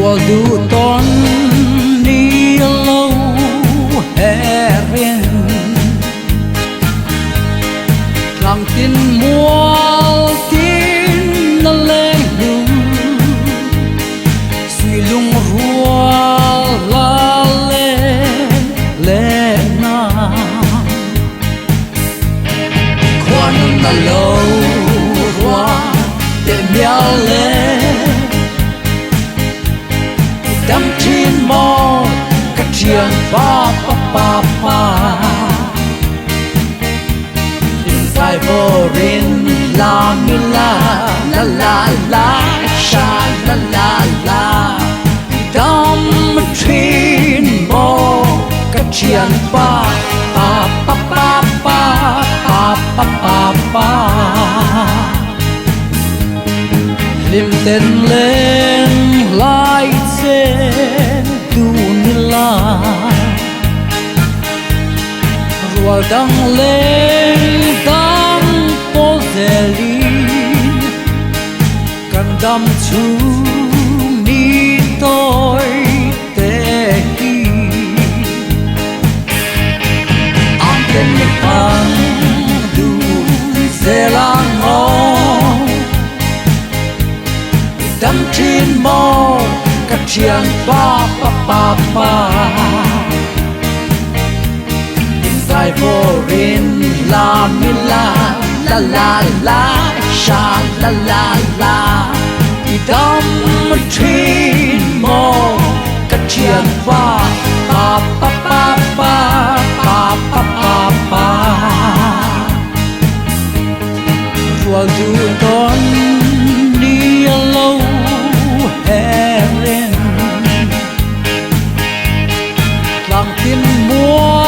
rùa du ton đi lâu hè riêng lòng tin mua tin nó lên lung suy lung rùa la lên lên na quan nó lâu qua để miao lên đắm chín mò các chuyện pa pa pa pa dài vô rin la mi la la la la sha la la la đắm chín mò các chuyện pa pa pa pa pa pa pa pa pa lim tên lên lại trên tu nila rùa đang lên đang po zeli cần đâm chú ni tôi tê hi am tên bằng du zelang ngong đắm chín mò các chuyện pa pa pa pa đêm dài vô rin la mi la la la la sha la la la đắm chín mò các chuyện pa pa pa pa pa pa pa pa pa rùa du con đi lâu hè lên lòng tin mua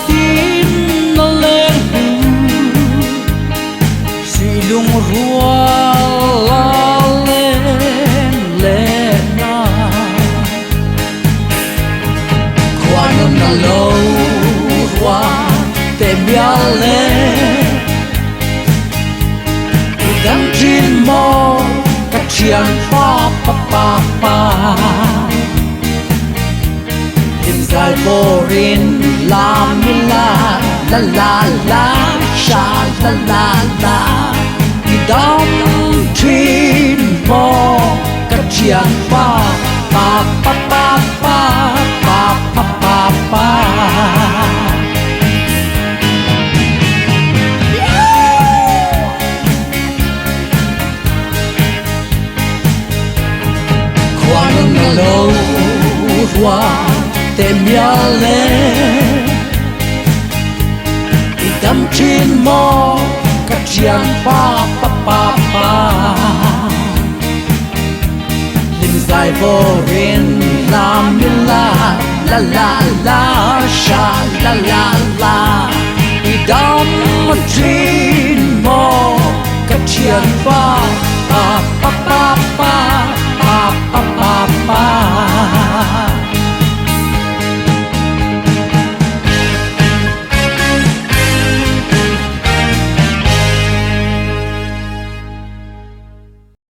tin nó lên suy lung rùa la lên lên na qua nó lâu qua tem bia lên đắm chín mò các chuyện pa pa pa pa đêm dài vô rin la mi la la la la sha la la la đắm chín mò các chuyện pa pa pa pa pa pa pa pa pa lâu qua tem ya lên đắm chín mò các chuyện pa pa pa pa đêm dài vô rin la mi la la la la sha la la la đắm chín mò các chuyện pa pa pa pa pa